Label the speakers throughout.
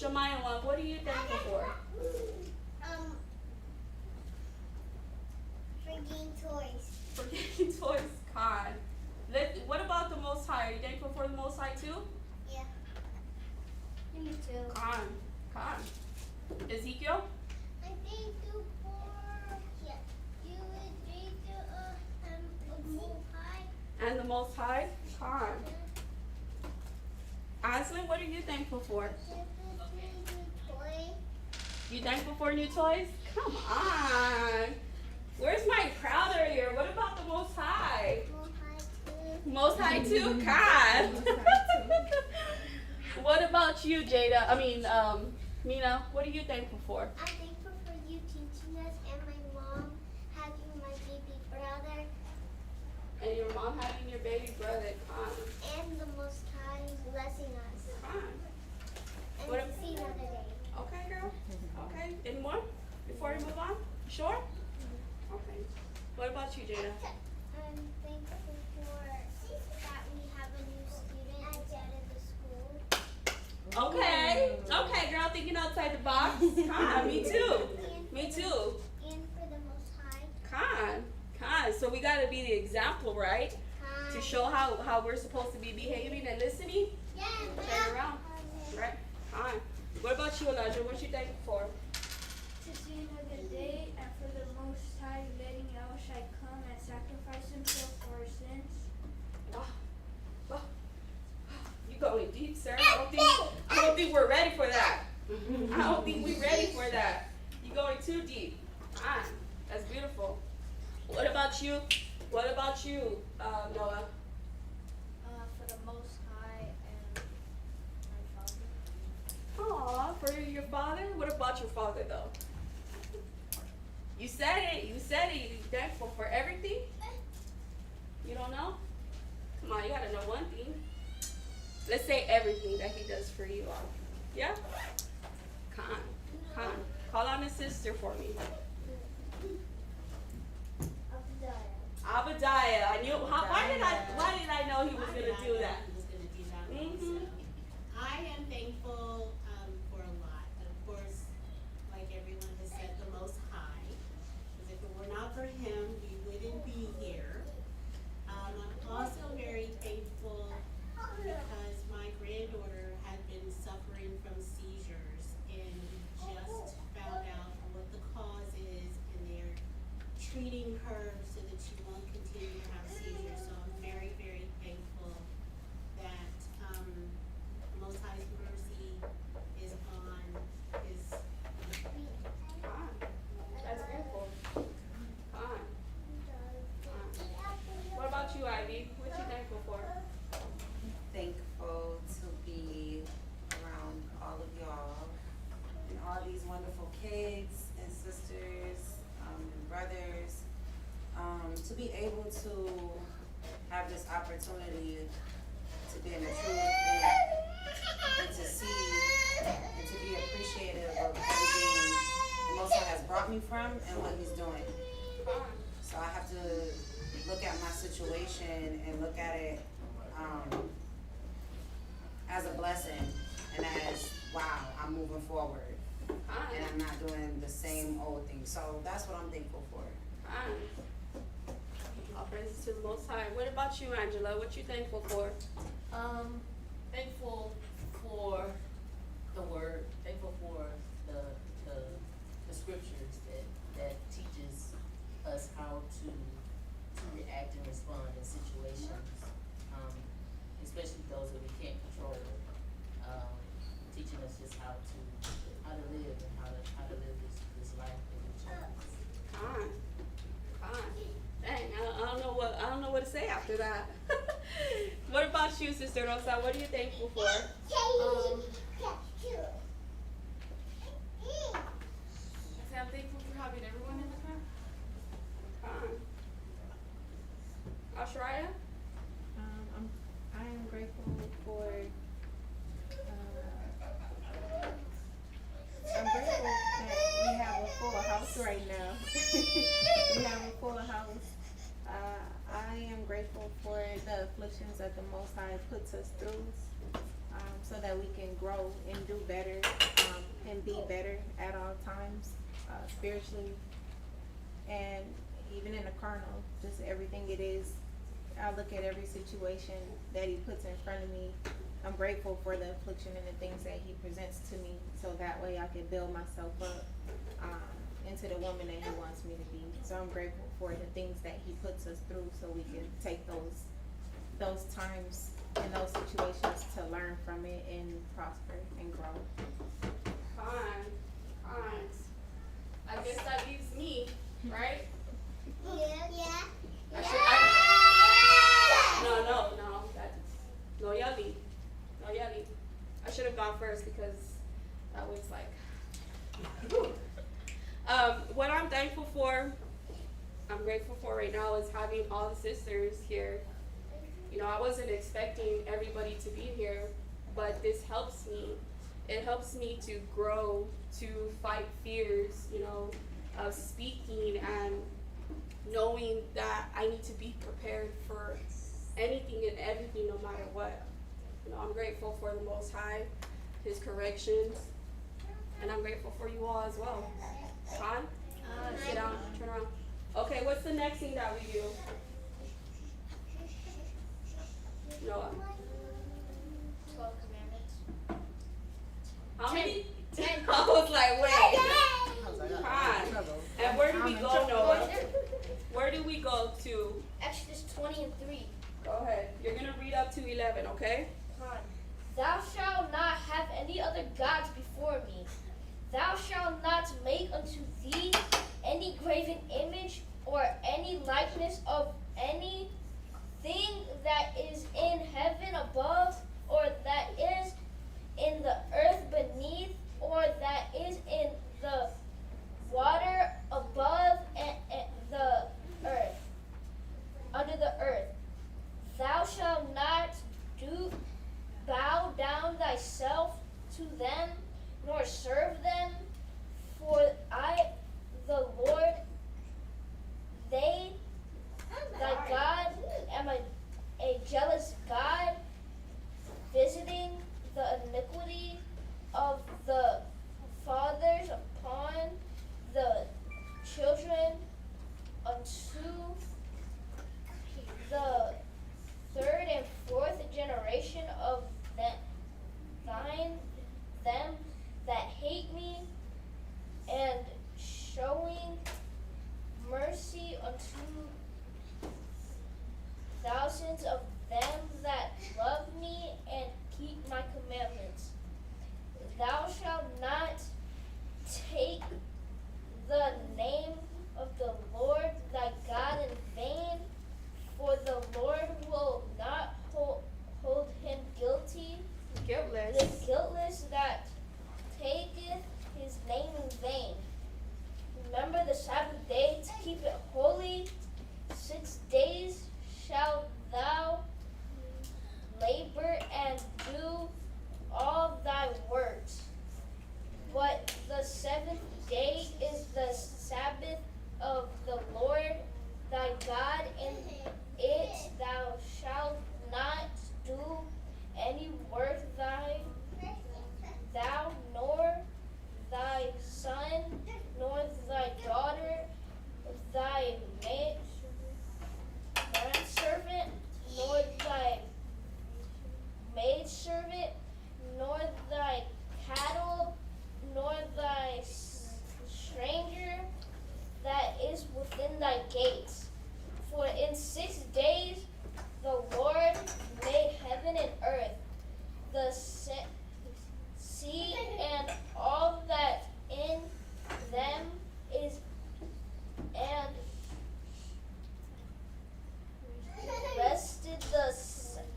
Speaker 1: Shemaya one. What are you thankful for?
Speaker 2: For getting toys.
Speaker 1: For getting toys. God. What about the Most High? Are you thankful for the Most High too?
Speaker 2: Yeah. Me too.
Speaker 1: Con. Ezekiel?
Speaker 2: I'm thankful for you the Most High.
Speaker 1: And the Most High? Con. Aslan, what are you thankful for? You thankful for new toys? Come on. Where's my crowd earlier? What about the Most High? Most High too? God. What about you, Jada? Mina, what are you thankful for?
Speaker 2: I'm thankful for you teaching us and my mom having my baby brother.
Speaker 1: And your mom having your baby brother. Con.
Speaker 2: And the Most High blessing us.
Speaker 1: Con.
Speaker 2: And
Speaker 1: What
Speaker 2: see you another day.
Speaker 1: Okay, girl. Okay. Any more before we move on? You sure? Okay. What about you, Jada?
Speaker 2: I'm thankful for that we have a new student outside of the school.
Speaker 1: Okay, girl, thinking outside the box. Con, me too. Me too.
Speaker 2: And for the Most High.
Speaker 1: Con. So we gotta be the example, right? To show how we're supposed to be behaving and listening.
Speaker 2: Yeah.
Speaker 1: Turn around. Right? Con. What about you, Elijah? What you thankful for?
Speaker 3: To see another day and for the Most High letting Yahushai come and sacrifice himself for our sins.
Speaker 1: Wow. You going deep, sir. I don't think we're ready for that. I don't think we're ready for that. You going too deep. That's beautiful. What about you? Noah?
Speaker 3: For the Most High and my Father.
Speaker 1: Aw, for your father? What about your father, though? You said it. You thankful for everything? You don't know? Come on, you gotta know one thing. Let's say everything that he does for you all. Yeah? Con. Call on his sister for me. Abadiah. I knew. Why did I know he was gonna do that? Mhm.
Speaker 4: I am thankful for a lot. Of course, like everyone has said, the Most High. Because if it were not for him, we wouldn't be here. I'm also very thankful because my granddaughter had been suffering from seizures, and we just found out what the cause is, and they're treating her so that she won't continue to have seizures. So I'm very, very thankful that Most High's mercy is on his.
Speaker 1: That's beautiful. What about you, Ivy? What you thankful for?
Speaker 5: Thankful to be around all of y'all and all these wonderful kids and sisters and brothers. To be able to have this opportunity to be in the truth and to see and to be appreciative of everything the Most High has brought me from and what He's doing. So I have to look at my situation and look at it as a blessing and as, wow, I'm moving forward and I'm not doing the same old thing. So that's what I'm thankful for.
Speaker 1: All praises to the Most High. What about you, Angela? What you thankful for?
Speaker 6: Thankful for the word, thankful for the scriptures that teaches us how to react and respond in situations, especially those that we can't control. Teaching us just how to live and how to live this life that we chose.
Speaker 1: Con. Dang, I don't know what to say after that. What about you, Sister Rosa? What are you thankful for? I'm thankful for having everyone in the car. Ashraya?
Speaker 7: I am grateful for. I'm grateful that we have a full house right now. We have a full house. I am grateful for the afflictions that the Most High puts us through, so that we can grow and do better and be better at all times, spiritually and even in the carnal, just everything it is. I look at every situation that he puts in front of me. I'm grateful for the affliction and the things that he presents to me, so that way I can build myself up into the woman that he wants me to be. So I'm grateful for the things that he puts us through, so we can take those times and those situations to learn from it and prosper and grow.
Speaker 1: Cons. I guess that leaves me, right?
Speaker 2: Yeah.
Speaker 1: No. No yelling. I should have gone first because that was like. What I'm thankful for, I'm grateful for right now is having all the sisters here. You know, I wasn't expecting everybody to be here, but this helps me. It helps me to grow, to fight fears, you know, of speaking and knowing that I need to be prepared for anything and everything, no matter what. You know, I'm grateful for the Most High, His corrections, and I'm grateful for you all as well. Con? Sit down, turn around. Okay, what's the next thing that we do? Noah.
Speaker 3: 12 commandments.
Speaker 1: How many?
Speaker 3: 10.
Speaker 1: I was like, wait. Con. And where do we go, Noah? Where do we go to?
Speaker 3: Exodus 20 and 3.
Speaker 1: Go ahead. You're going to read up to 11, okay?
Speaker 3: Thou shalt not have any other gods before me. Thou shalt not make unto thee any graven image or any likeness of anything that is in heaven above, or that is in the earth beneath, or that is in the water above and the earth, under the earth. Thou shalt not bow down thyself to them, nor serve them, for I, the Lord, thy God, am a jealous God, visiting the iniquity of the fathers upon the children unto the third and fourth generation of them that hate me, and showing mercy unto thousands of them that love me and keep my commandments. Thou shalt not take the name of the Lord thy God in vain, for the Lord will not hold him guilty,
Speaker 1: Guiltless.
Speaker 3: the guiltless that taketh his name in vain. Remember the Sabbath day to keep it holy. 6 days shalt thou labor and do all thy works. But the seventh day is the Sabbath of the Lord thy God. In it thou shalt not do any work, thou nor thy son, nor thy daughter, thy manservant, nor thy maidservant, nor thy cattle, nor thy stranger that is within thy gates. For in 6 days the Lord made heaven and earth, the sea and all that in them is, and rested the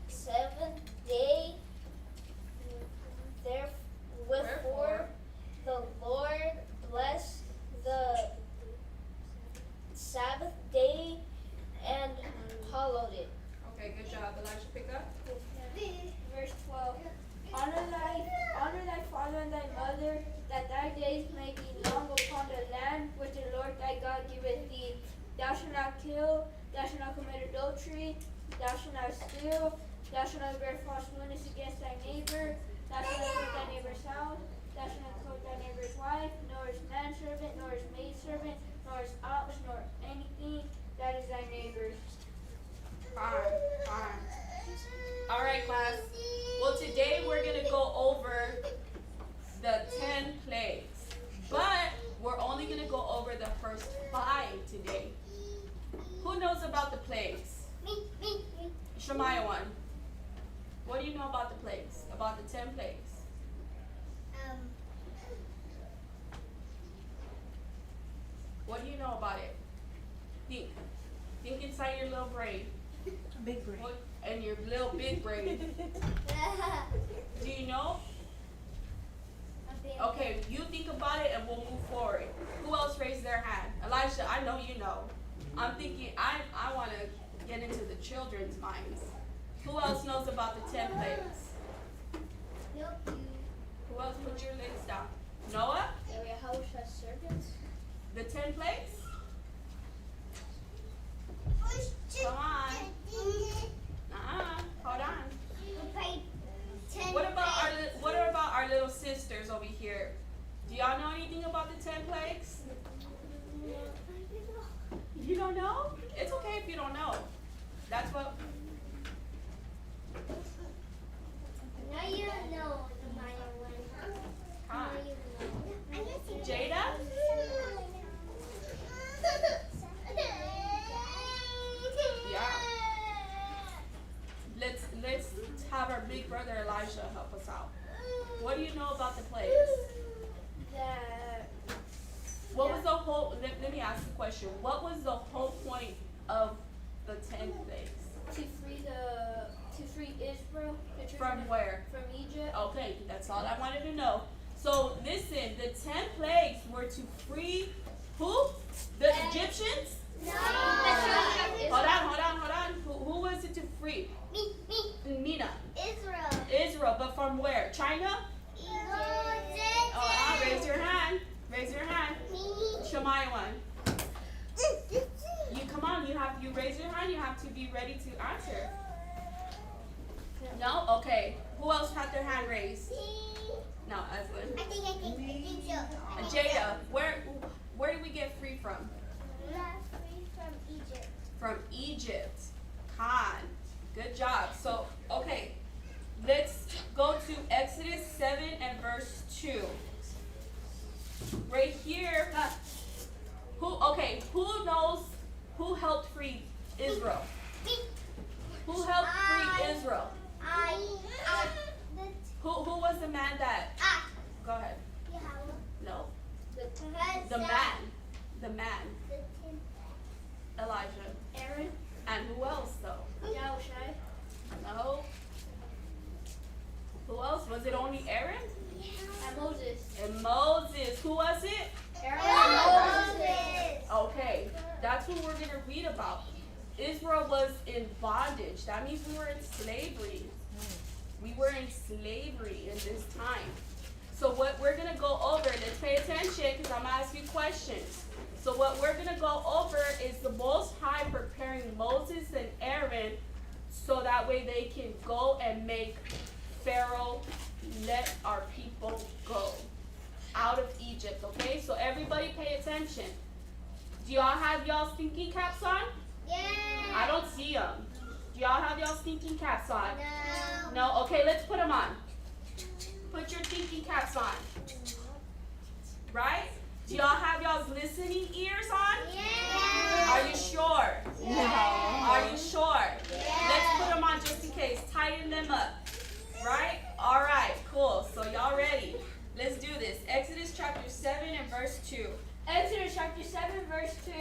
Speaker 3: seventh day. Wherefore the Lord blessed the Sabbath day and hallowed it.
Speaker 1: Okay, good job. Elijah, pick up.
Speaker 3: Verse 12. Honor thy father and thy mother, that thy days may be long upon the land which the Lord thy God giveth thee. Thou shalt not kill, thou shalt not commit adultery, thou shalt not steal, thou shalt not bear false witness against thy neighbor, thou shalt not covet thy neighbor's house, Thou shalt not covet thy neighbor's wife, nor his manservant, nor his maidservant, nor his ox, nor anything that is thy neighbor's.
Speaker 1: Fine. All right, class. Well, today we're going to go over the 10 plagues. But we're only going to go over the first 5 today. Who knows about the plagues?
Speaker 2: Me.
Speaker 1: Shemaiah one. What do you know about the plagues? About the 10 plagues? What do you know about it? Think inside your little brain.
Speaker 7: Big brain.
Speaker 1: What, and your little big brain. Do you know? Okay, you think about it and we'll move forward. Who else raised their hand? Elijah, I know you know. I'm thinking, I want to get into the children's minds. Who else knows about the 10 plagues?
Speaker 2: Nope.
Speaker 1: Who else? Put your legs down. Noah?
Speaker 3: Area house has serpents.
Speaker 1: The 10 plagues? Come on. Hold on. What about our little sisters over here? Do y'all know anything about the 10 plagues? You don't know? It's okay if you don't know. That's what.
Speaker 2: Now you know the Maya one.
Speaker 1: Huh?
Speaker 2: Now you know.
Speaker 1: Jada? Yeah. Let's have our big brother Elijah help us out. What do you know about the plagues? What was the whole? Let me ask the question. What was the whole point of the 10 plagues?
Speaker 3: To free Israel.
Speaker 1: From where?
Speaker 3: From Egypt.
Speaker 1: Okay, that's all I wanted to know. So listen, the 10 plagues were to free who? The Egyptians?
Speaker 2: No.
Speaker 1: Hold on. Who was it to free?
Speaker 2: Me.
Speaker 1: Mina.
Speaker 2: Israel.
Speaker 1: Israel, but from where? China? Oh, raise your hand. Shemaiah one. You raise your hand, you have to be ready to answer. No? Okay. Who else had their hand raised? No, Evelyn.
Speaker 2: I think so.
Speaker 1: Jada, where did we get free from?
Speaker 2: Free from Egypt.
Speaker 1: From Egypt. Khan. Good job. So, okay. Let's go to Exodus 7 and verse 2. Right here. Who knows who helped free Israel?
Speaker 2: Me.
Speaker 1: Who helped free Israel? Who was the man that? Go ahead. No. The man. Elijah.
Speaker 3: Aaron.
Speaker 1: And who else though?
Speaker 3: Yahushai.
Speaker 1: No. Who else? Was it only Aaron?
Speaker 3: And Moses.
Speaker 1: And Moses. Who was it?
Speaker 3: Aaron and Moses.
Speaker 1: Okay, that's what we're going to read about. Israel was in bondage. That means we were in slavery. We were in slavery in this time. So what we're going to go over, let's pay attention because I'm going to ask you questions. So what we're going to go over is the Most High preparing Moses and Aaron so that way they can go and make Pharaoh let our people go out of Egypt, okay? So everybody pay attention. Do y'all have y'all's thinking caps on?
Speaker 2: Yeah.
Speaker 1: I don't see them. Do y'all have y'all's thinking caps on?
Speaker 2: No.
Speaker 1: No? Okay, let's put them on. Put your thinking caps on. Right? Do y'all have y'all's listening ears on?
Speaker 2: Yeah.
Speaker 1: Are you sure?
Speaker 2: Yeah.
Speaker 1: Are you sure?
Speaker 2: Yeah.
Speaker 1: Let's put them on just in case. Tighten them up. Right? All right, cool. So y'all ready? Let's do this. Exodus chapter 7 and verse 2.
Speaker 3: Exodus chapter 7 verse 2.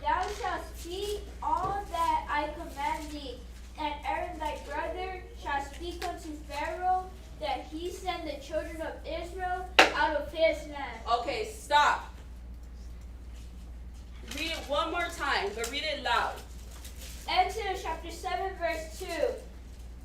Speaker 3: Thou shalt speak all that I command thee, and Aaron thy brother shall speak unto Pharaoh, that he send the children of Israel out of his land.
Speaker 1: Okay, stop. Read it one more time, but read it loud.
Speaker 3: Exodus chapter 7 verse 2.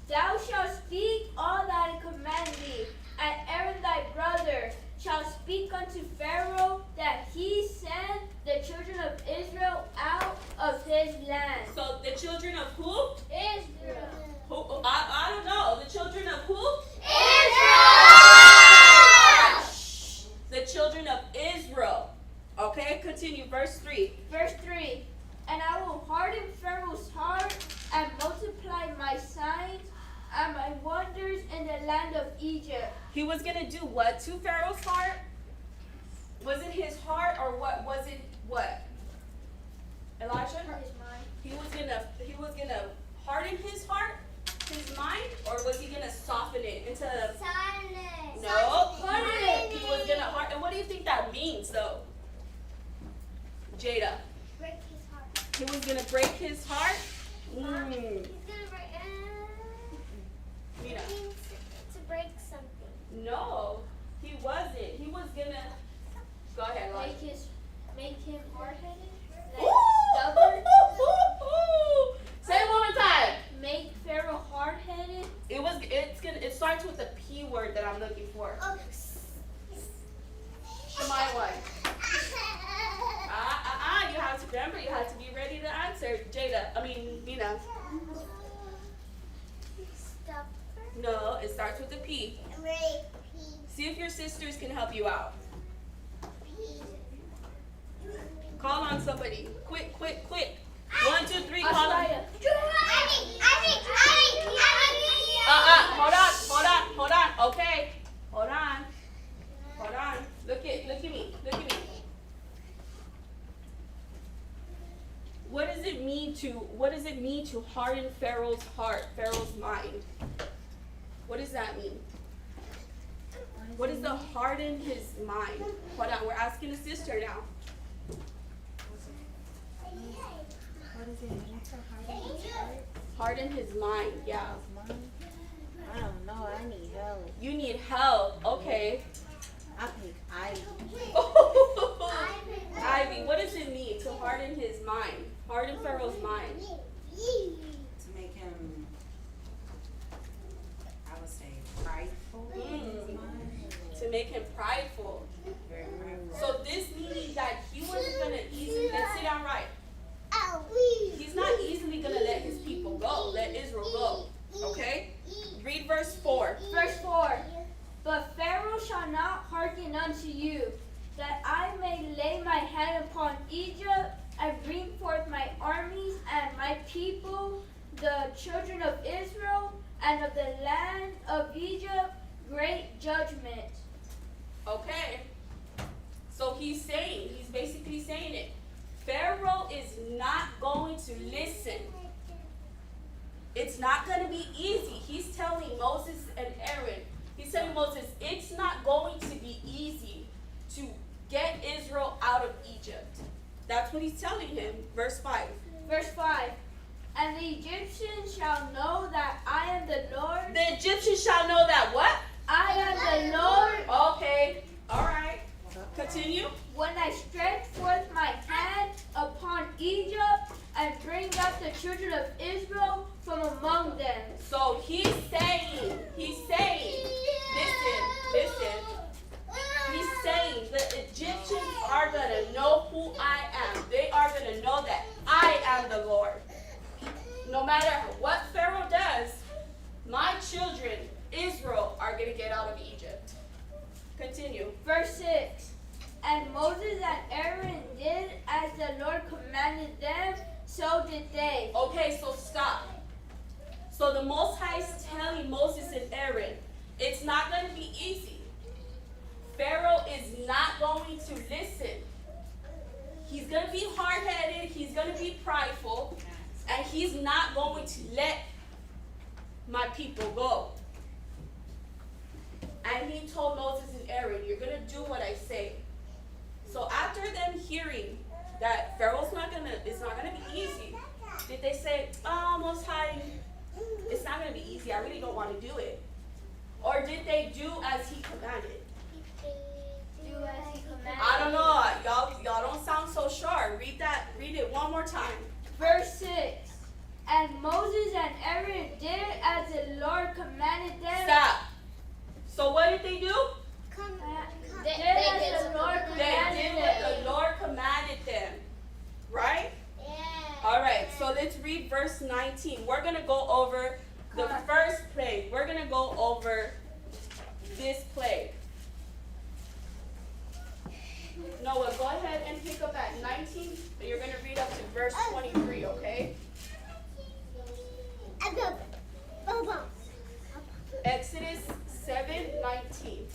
Speaker 3: Thou shalt speak all that I command thee, and Aaron thy brother shall speak unto Pharaoh, that he send the children of Israel out of his land.
Speaker 1: So the children of who?
Speaker 3: Israel.
Speaker 1: Who? I don't know. The children of who?
Speaker 3: Israel!
Speaker 1: was gonna do what to Pharaoh's heart? Was it his heart or what was it what? Elijah? He was gonna harden his heart, his mind, or was he gonna soften it into No. He was gonna harden. And what do you think that means though? Jada.
Speaker 2: Break his heart.
Speaker 1: He was gonna break his heart?
Speaker 2: He's gonna break.
Speaker 1: Mina.
Speaker 2: Means to break something.
Speaker 1: No, he wasn't. He was gonna go ahead, Elijah.
Speaker 3: Make him hard-headed,
Speaker 1: Ooh!
Speaker 3: like stubborn.
Speaker 1: Say it one more time.
Speaker 3: Make Pharaoh hard-headed.
Speaker 1: It starts with the P word that I'm looking for.
Speaker 2: Oh.
Speaker 1: Shemai one. You have to remember, you have to be ready to answer. Mina.
Speaker 2: Stubborn.
Speaker 1: No, it starts with a P. See if your sisters can help you out. Call on somebody. Quick. 1, 2, 3, call on. Hold on. Okay. Hold on. Look at me. What does it mean to harden Pharaoh's heart, Pharaoh's mind? What does that mean? What is the harden his mind? Hold on, we're asking a sister now.
Speaker 7: What does it mean to harden his heart?
Speaker 1: Harden his mind, yeah.
Speaker 7: His mind? I don't know. I need help.
Speaker 1: You need help, okay.
Speaker 7: I pick Ivy.
Speaker 1: Ivy, what does it mean to harden his mind? Harden Pharaoh's mind.
Speaker 5: To make him, I would say, prideful.
Speaker 1: To make him prideful.
Speaker 5: Very prideful.
Speaker 1: So this meaning that he wasn't gonna easily, let's sit down right. He's not easily gonna let his people go, let Israel go. Okay? Read verse 4.
Speaker 3: Verse 4. But Pharaoh shall not hearken unto you, that I may lay my hand upon Egypt and bring forth my armies and my people, the children of Israel, and of the land of Egypt, great judgment.
Speaker 1: Okay. So he's basically saying it. Pharaoh is not going to listen. It's not going to be easy. He's telling Moses and Aaron, he's telling Moses, it's not going to be easy to get Israel out of Egypt. That's what he's telling him. Verse 5.
Speaker 3: Verse 5. And the Egyptians shall know that I am the Lord.
Speaker 1: The Egyptians shall know that what?
Speaker 3: I am the Lord.
Speaker 1: Okay. All right. Continue.
Speaker 3: When I stretch forth my hand upon Egypt and bring up the children of Israel from among them.
Speaker 1: So he's saying, listen. He's saying the Egyptians are going to know who I am. They are going to know that I am the Lord. No matter what Pharaoh does, my children, Israel, are going to get out of Egypt. Continue.
Speaker 3: Verse 6. And Moses and Aaron did as the Lord commanded them, so did they.
Speaker 1: Okay, so stop. So the Most High is telling Moses and Aaron, it's not going to be easy. Pharaoh is not going to listen. He's going to be hard-headed. He's going to be prideful. And he's not going to let my people go. And he told Moses and Aaron, you're going to do what I say. So after them hearing that Pharaoh's it's not going to be easy, did they say, oh, Most High, it's not going to be easy. I really don't want to do it. Or did they do as he commanded?
Speaker 3: Do as he commanded.
Speaker 1: I don't know. Y'all don't sound so sure. Read it one more time.
Speaker 3: Verse 6. And Moses and Aaron did as the Lord commanded them.
Speaker 1: Stop. So what did they do?
Speaker 3: They did as the Lord
Speaker 1: They
Speaker 3: commanded
Speaker 1: did
Speaker 3: them.
Speaker 1: what the Lord commanded them. Right? All right. So let's read verse 19. We're going to go over the first plague. We're going to go over this plague. Noah, go ahead and pick up at 19. And you're going to read up to verse 23, okay? Exodus 7:19.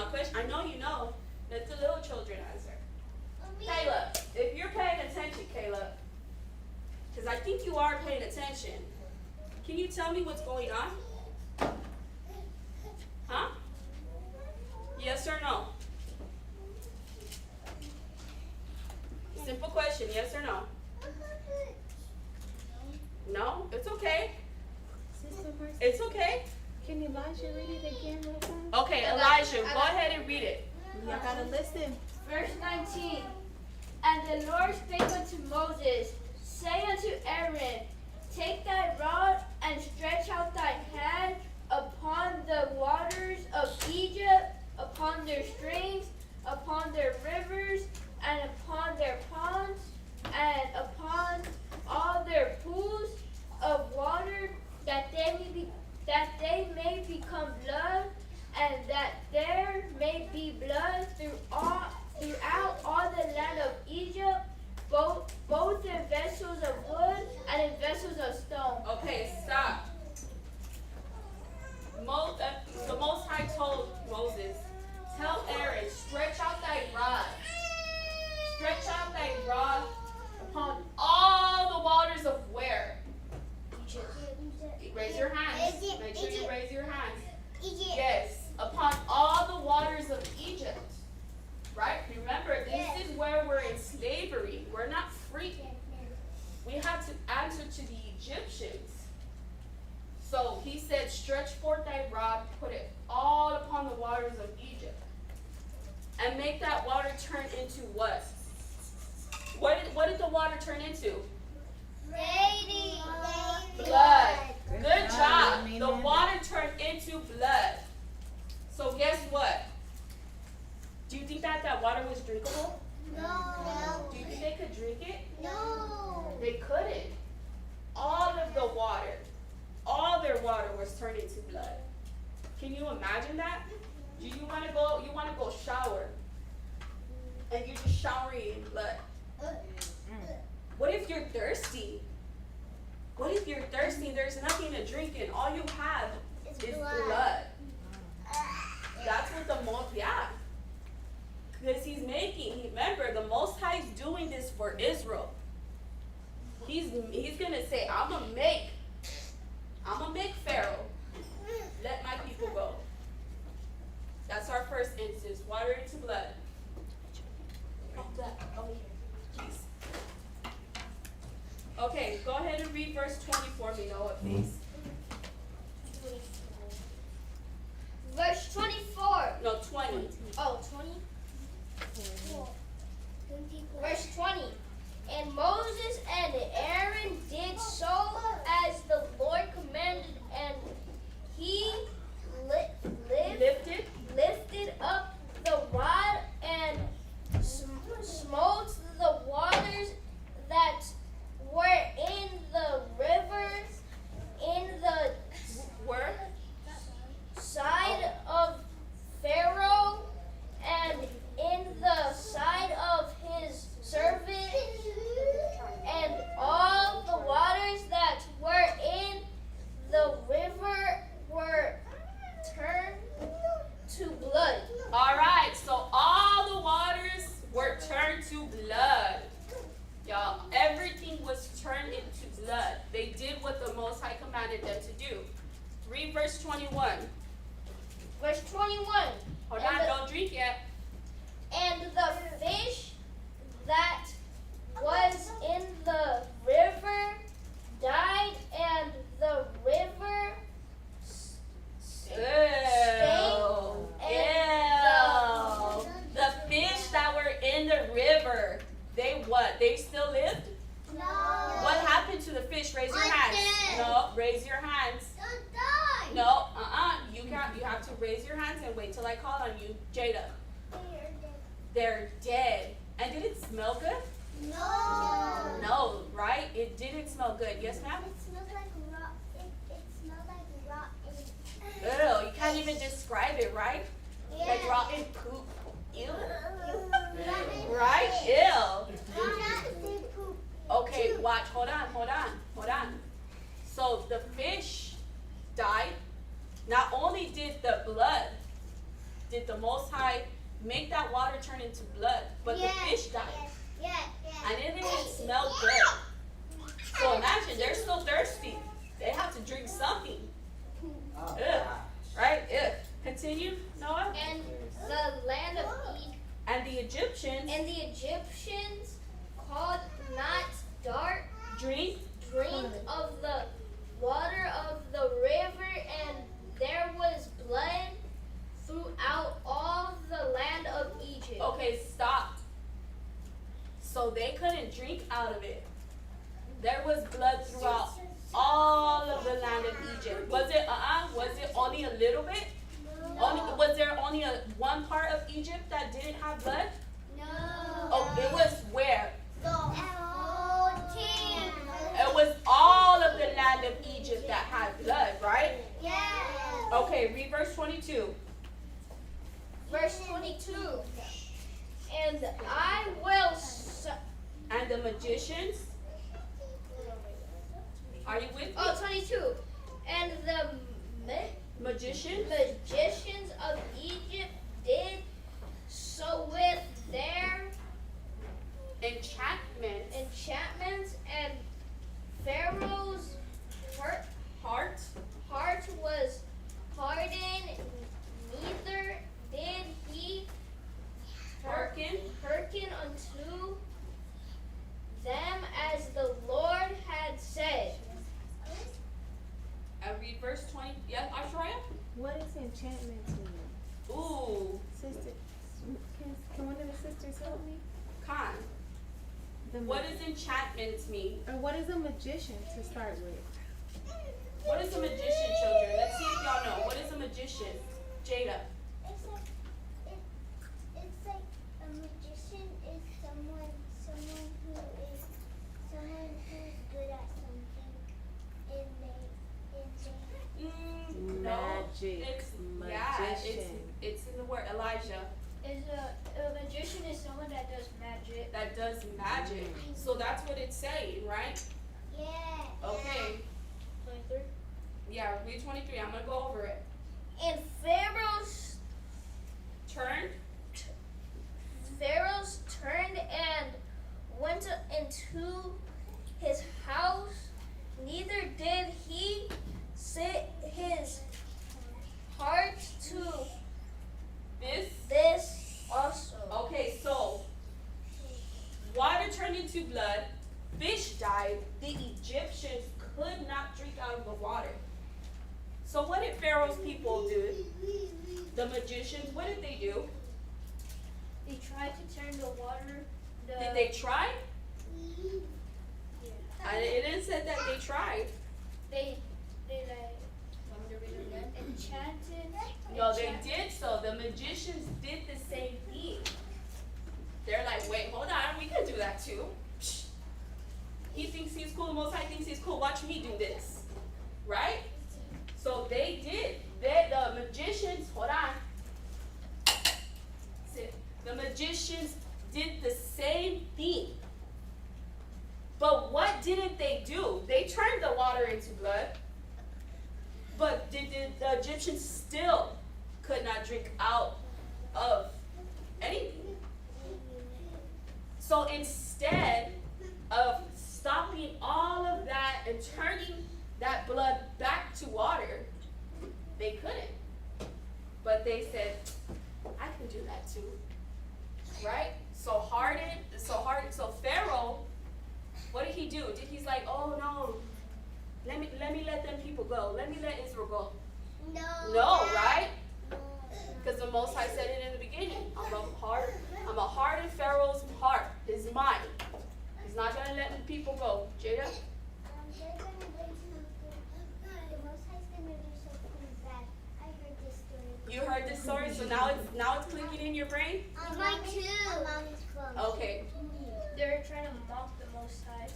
Speaker 1: a question. I know you know. Let the little children answer. Caleb, if you're paying attention, Caleb, because I think you are paying attention, can you tell me what's going on? Huh? Yes or no? Simple question, yes or no? No? It's okay.
Speaker 7: Sister Mercy,
Speaker 1: It's okay.
Speaker 7: can Elijah read it again real fast?
Speaker 1: Okay, Elijah, go ahead and read it.
Speaker 7: Y'all gotta listen.
Speaker 3: Verse 19. And the Lord spake unto Moses, say unto Aaron, take thy rod and stretch out thy hand upon the waters of Egypt, upon their streams, upon their rivers, and upon their ponds, and upon all their pools of water, that they may become blood, and that there may be blood throughout all the land of Egypt, both in vessels of wood and in vessels of stone.
Speaker 1: Okay, stop. The Most High told Moses, tell Aaron, stretch out thy rod. Stretch out thy rod upon all the waters of where? Raise your hands. Make sure you raise your hands. Yes, upon all the waters of Egypt. Right? Remember, this is where we're in slavery. We're not free. We have to answer to the Egyptians. So he said, stretch forth thy rod, put it all upon the waters of Egypt. And make that water turn into what? What did the water turn into? Blood. Good job. The water turned into blood. So guess what? Do you think that water was drinkable?
Speaker 2: No.
Speaker 1: Do you think they could drink it?
Speaker 2: No.
Speaker 1: They couldn't. All of the water, all their water was turned into blood. Can you imagine that? Do you want to go shower, and you're just showering in blood? What if you're thirsty? What if you're thirsty and there's nothing to drink and all you have is blood? That's what because he's remember, the Most High is doing this for Israel. He's gonna say, I'm gonna make Pharaoh let my people go. That's our first instance, water into blood. Over here, please. Okay, go ahead and read verse 24, Minoa, please.
Speaker 3: Verse 24.
Speaker 1: No, 20.
Speaker 3: Oh, 20? Verse 20. And Moses and Aaron did so as the Lord commanded, and he lifted up the rod and smote the waters that were in the river in the side of Pharaoh and in the side of his servant, and all the waters that were in the river were turned to blood.
Speaker 1: All right, so all the waters were turned to blood. Y'all, everything was turned into blood. They did what the Most High commanded them to do. Read verse 21.
Speaker 3: Verse 21.
Speaker 1: Hold on, don't drink yet.
Speaker 3: And the fish that was in the river died, and the river
Speaker 1: Ew. The fish that were in the river, they what? They still lived?
Speaker 2: No.
Speaker 1: What happened to the fish? Raise your hands. No, raise your hands.
Speaker 2: Don't die.
Speaker 1: No, you can't. You have to raise your hands and wait till I call on you. Jada. They're dead. And did it smell good?
Speaker 2: No.
Speaker 1: No, right? It didn't smell good. Yes, ma'am?
Speaker 2: It smells like rot. It smells like rotten.
Speaker 1: Ew, you can't even describe it, right?
Speaker 2: Yeah.
Speaker 1: Like rotten poop. Ew.
Speaker 2: Rotten
Speaker 1: Right?
Speaker 2: fish.
Speaker 1: Ew.
Speaker 2: Rotten poop.
Speaker 1: Okay, watch. Hold on. So the fish died. Not only did the blood did the Most High make that water turn into blood, but the fish died. And it didn't smell good. So imagine, they're still thirsty. They have to drink something.
Speaker 5: Oh,
Speaker 1: Ugh.
Speaker 5: gosh.
Speaker 1: Right? Ugh. Continue, Noah.
Speaker 3: And the land of Egypt
Speaker 1: And the Egyptians
Speaker 3: and the Egyptians called not dark
Speaker 1: drink.
Speaker 3: drink of the water of the river, and there was blood throughout all the land of Egypt.
Speaker 1: Okay, stop. So they couldn't drink out of it. There was blood throughout all of the land of Egypt. Was it was it only a little bit? Was there only one part of Egypt that didn't have blood?
Speaker 2: No.
Speaker 1: Oh, it was where?
Speaker 2: The whole team.
Speaker 1: It was all of the land of Egypt that had blood, right?
Speaker 2: Yeah.
Speaker 1: Okay, read verse 22.
Speaker 3: Verse 22. And I will
Speaker 1: And the magicians, are you with me?
Speaker 3: 22. And the
Speaker 1: Magicians
Speaker 3: magicians of Egypt did so with their
Speaker 1: enchantments,
Speaker 3: enchantments, and Pharaoh's
Speaker 1: heart
Speaker 3: heart was hardened, neither did he
Speaker 1: hearken
Speaker 3: hearken unto them as the Lord had said.
Speaker 1: And read verse 20. Yes, Ashaya?
Speaker 7: What is enchantment to you?
Speaker 1: Ooh,
Speaker 7: Sister, can one of the sisters help me?
Speaker 1: Khan. What does enchantments mean?
Speaker 7: Or what is a magician to start with?
Speaker 1: What is a magician, children? Let's see if y'all know. What is a magician? Jada.
Speaker 2: It's like a magician is someone who's good at something, and
Speaker 1: No.
Speaker 7: Magic.
Speaker 1: It's in the word. Elijah.
Speaker 3: A magician is someone that does magic.
Speaker 1: That does magic. So that's what it's saying, right?
Speaker 2: yeah.
Speaker 1: Okay.
Speaker 3: 23.
Speaker 1: Yeah, read 23. I'm going to go over it.
Speaker 3: And Pharaoh's turned and went into his house, neither did he set his heart to this also.
Speaker 1: Okay, so water turned into blood, fish died, the Egyptians could not drink out of the water. So what did Pharaoh's people do? The magicians, what did they do?
Speaker 3: They tried to turn the water.
Speaker 1: Did they try? It didn't say that they tried.
Speaker 3: They like. Want me to read it again? Enchanted.
Speaker 1: No, they did so. The magicians did the same thing. They're like, wait, hold on, we can do that too. Psh. He thinks he's cool, the Most High thinks he's cool. Watch me do this. Right? So they did. The magicians, hold on. Sit. The magicians did the same thing. But what didn't they do? They turned the water into blood. But the Egyptians still could not drink out of anything. So instead of stopping all of that and turning that blood back to water, they couldn't. But they said, I can do that too. Right? So Pharaoh, what did he do? He's like, oh no, let me let them people go. Let me let Israel go. No, right? Because the Most High said it in the beginning. I'm a harden Pharaoh's heart, his mind. He's not gonna let the people go. Jada?
Speaker 2: They're gonna do something. The Most High's gonna do something bad. I heard this story.
Speaker 1: You heard this story, so now it's clicking in your brain?
Speaker 2: Mine too. Mommy's phone.
Speaker 1: Okay.
Speaker 3: They're trying to mock the Most High.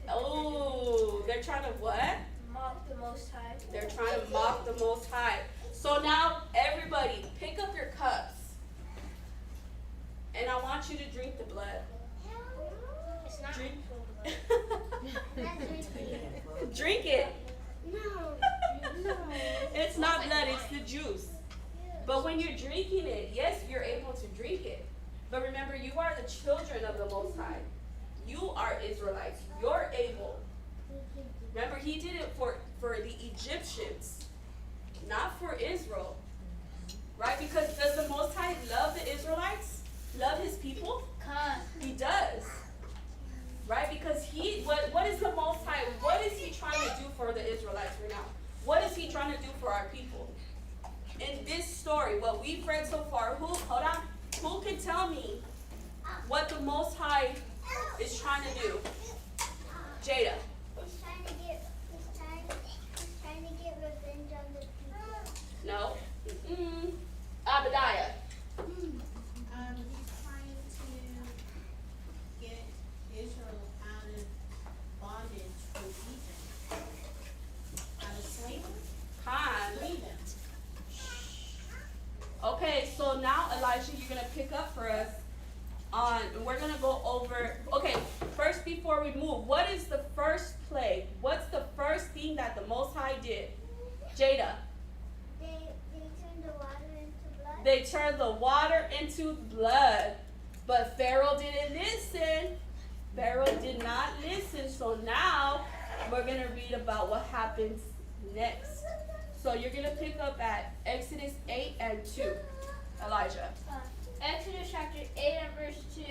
Speaker 1: Oh, they're trying to what?
Speaker 3: Mock the Most High.
Speaker 1: They're trying to mock the Most High. So now, everybody, pick up your cups. And I want you to drink the blood.
Speaker 3: It's not
Speaker 1: Drink.
Speaker 3: actual
Speaker 1: Drink it.
Speaker 2: No.
Speaker 1: It's not blood, it's the juice. But when you're drinking it, yes, you're able to drink it. But remember, you are the children of the Most High. You are Israelites. You're able. Remember, he did it for the Egyptians, not for Israel. Right? Because does the Most High love the Israelites? Love his people? He does. Right? Because what is the Most High, what is he trying to do for the Israelites right now? What is he trying to do for our people? In this story, what we've read so far, who can tell me what the Most High is trying to do? Jada.
Speaker 2: He's trying to get revenge on the people.
Speaker 1: No. Abadiah.
Speaker 4: He's trying to get Israel out of bondage from Egypt, out of slavery. Free them.
Speaker 1: Okay, so now Elijah, you're gonna pick up for us on. We're gonna go over. Okay, first before we move, what is the first plague? What's the first thing that the Most High did? Jada.
Speaker 2: They turned the water into blood.
Speaker 1: They turned the water into blood, but Pharaoh didn't listen. Pharaoh did not listen. So now we're gonna read about what happens next. So you're gonna pick up at Exodus 8 and 2. Elijah.
Speaker 3: Exodus chapter 8 and verse 2.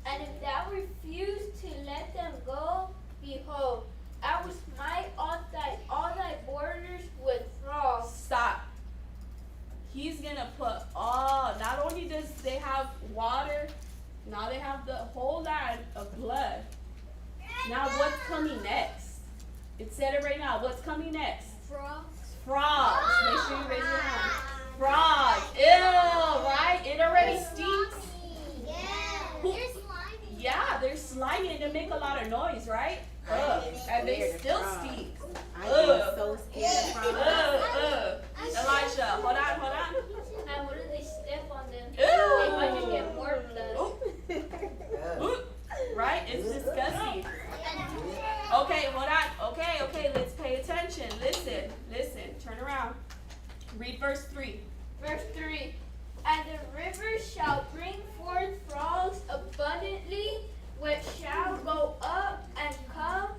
Speaker 3: And if thou refuse to let them go, behold, I will smite all thy borders with frogs.
Speaker 1: Stop. He's gonna put not only does they have water, now they have the whole land of blood. Now what's coming next? It said it right now. What's coming next?
Speaker 3: Frogs.
Speaker 1: Frogs. Make sure you raise your hand. Frogs. Ew, right? It already stinks.
Speaker 2: They're slimy.
Speaker 1: Yeah, they're slimy and they make a lot of noise, right? Ugh. And they still stink.
Speaker 7: I get so scared of frogs.
Speaker 1: Elijah, hold on.
Speaker 3: And what if they step on them?
Speaker 1: Ew.
Speaker 3: They might just get more blood.
Speaker 1: Ooh. Right? It's disgusting. Okay, hold on. Okay, let's pay attention. Listen. Turn around. Read verse 3.
Speaker 3: Verse 3. And the rivers shall bring forth frogs abundantly, which shall go up and come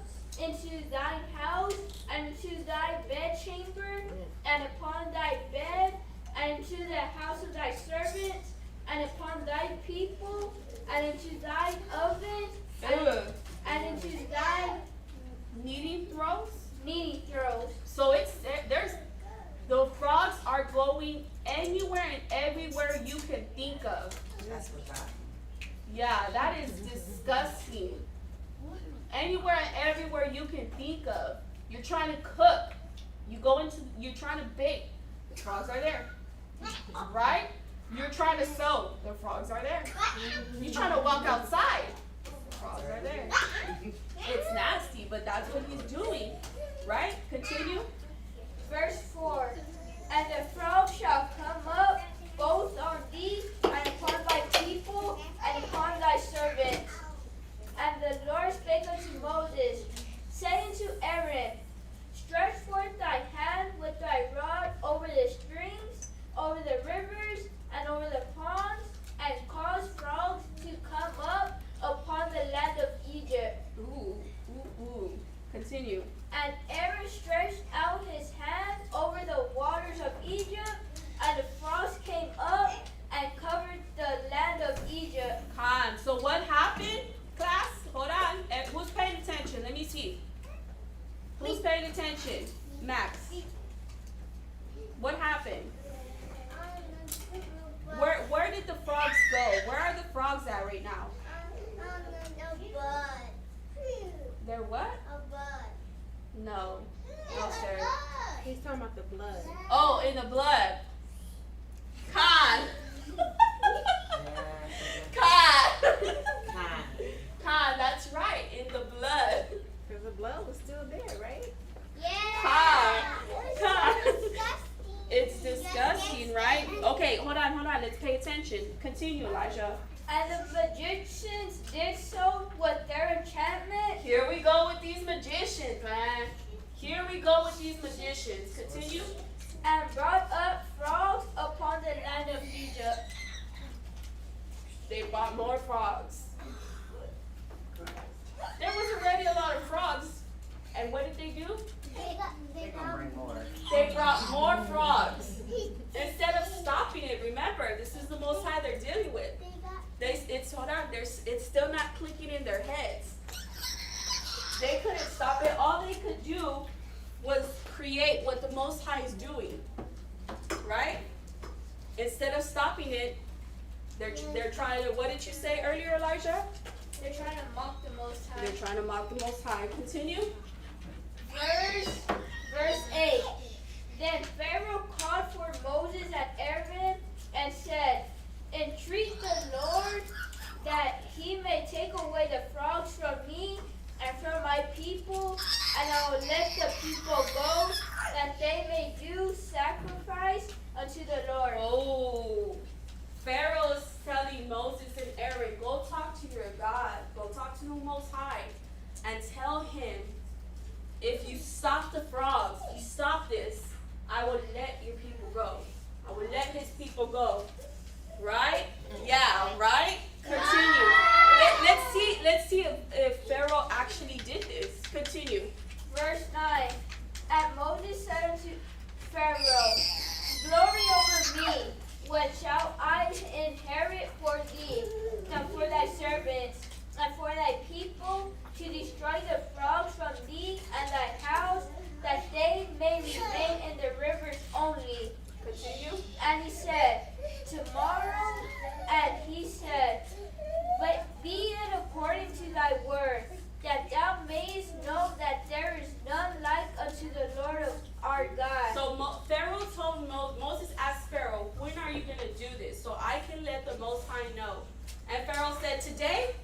Speaker 3: into thine house, and into thy bedchamber, and upon thy bed, and into the house of thy servants, and upon thy people, and into thine oven, and into thy
Speaker 1: Kneading throws. So there's the frogs are going anywhere and everywhere you can think of.
Speaker 5: That's what God.
Speaker 1: Yeah, that is disgusting. Anywhere and everywhere you can think of. You're trying to cook. You're trying to bake. The frogs are there. Right? You're trying to sew. The frogs are there. You're trying to walk outside. The frogs are there. It's nasty, but that's what he's doing. Right? Continue.
Speaker 3: Verse 4. And the frog shall come up both on thee, and upon thy people, and upon thy servants. And the Lord spake unto Moses, saying to Aaron, stretch forth thy hand with thy rod over the streams, over the rivers, and over the ponds, and cause frogs to come up upon the land of Egypt.
Speaker 1: Ooh. Continue.
Speaker 3: And Aaron stretched out his hand over the waters of Egypt, and the frogs came up and covered the land of Egypt.
Speaker 1: So what happened, class? Hold on. Who's paying attention? Let me see. Who's paying attention? Max. What happened? Where did the frogs go? Where are the frogs at right now?
Speaker 2: A bud.
Speaker 1: They're what?
Speaker 2: A bud.
Speaker 1: No, sir.
Speaker 7: He's talking about the blood.
Speaker 1: Oh, in the blood. Con. That's right. In the blood.
Speaker 7: Because the blood was still there, right?
Speaker 2: Yeah.
Speaker 1: It's disgusting, right? Okay, hold on. Let's pay attention. Continue, Elijah.
Speaker 3: And the magicians did so with their enchantment.
Speaker 1: Here we go with these magicians, man. Continue.
Speaker 3: and brought up frogs upon the land of Egypt.
Speaker 1: They brought more frogs. There was already a lot of frogs. And what did they do?
Speaker 5: They're gonna bring more.
Speaker 1: They brought more frogs. Instead of stopping it, remember, this is the Most High they're dealing with. It's still not clicking in their heads. They couldn't stop it. All they could do was create what the Most High is doing. Right? Instead of stopping it, they're trying to, what did you say earlier, Elijah?
Speaker 3: They're trying to mock the Most High.
Speaker 1: They're trying to mock the Most High. Continue.
Speaker 3: Verse 8. Then Pharaoh called for Moses and Aaron and said, entreat the Lord that he may take away the frogs from me and from my people, and I will let the people go, that they may do sacrifice unto the Lord.
Speaker 1: Oh, Pharaoh is telling Moses and Aaron, go talk to your God, go talk to the Most High, and tell him, if you stop the frogs, you stop this, I will let your people go. I will let his people go. Right? Yeah, right? Continue. Let's see if Pharaoh actually did this. Continue.
Speaker 3: Verse 9. And Moses said unto Pharaoh, glory over me, what shall I inherit for thee, and for thy servants, and for thy people, to destroy the frogs from thee and thy house, that they may remain in the rivers only.
Speaker 1: Continue.
Speaker 3: And he said, tomorrow. And he said, but be it according to thy word, that thou mayest know that there is none like unto the Lord of our God.
Speaker 1: So Pharaoh told Moses asked Pharaoh, when are you going to do this so I can let the Most High know? And Pharaoh said, today?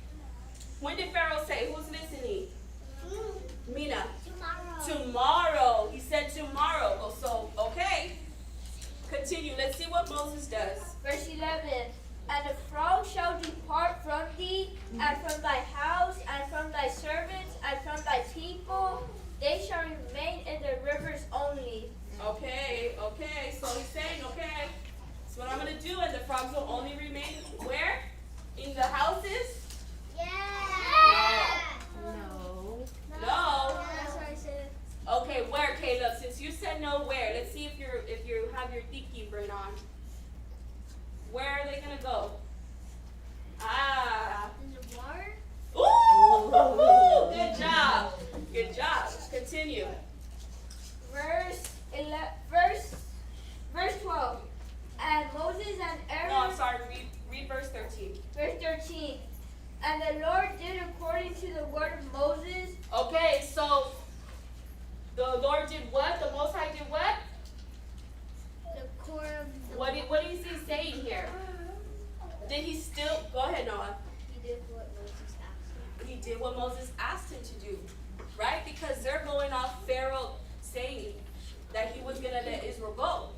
Speaker 1: When did Pharaoh say? Who's listening? Mina. Tomorrow. He said tomorrow. So, okay. Continue. Let's see what Moses does.
Speaker 3: Verse 11. And the frog shall depart from thee, and from thy house, and from thy servants, and from thy people. They shall remain in the rivers only.
Speaker 1: Okay. So he's saying, okay, that's what I'm going to do. And the frogs will only remain where? In the houses?
Speaker 7: No.
Speaker 1: No.
Speaker 3: That's what I said.
Speaker 1: Okay, where, Caleb? Since you said no, where? Let's see if you have your thinking brain on. Where are they gonna go?
Speaker 3: In the water?
Speaker 1: Ooh! Good job. Good job. Continue.
Speaker 3: Verse 12. And Moses and Aaron.
Speaker 1: No, I'm sorry. Read verse 13.
Speaker 3: Verse 13. And the Lord did according to the word of Moses.
Speaker 1: Okay, so the Lord did what? The Most High did what?
Speaker 2: The core of the
Speaker 1: What is he saying here? Did he still? Go ahead, Noah.
Speaker 3: He did what Moses asked him.
Speaker 1: He did what Moses asked him to do, right? Because they're going off Pharaoh saying that he was going to let Israel go,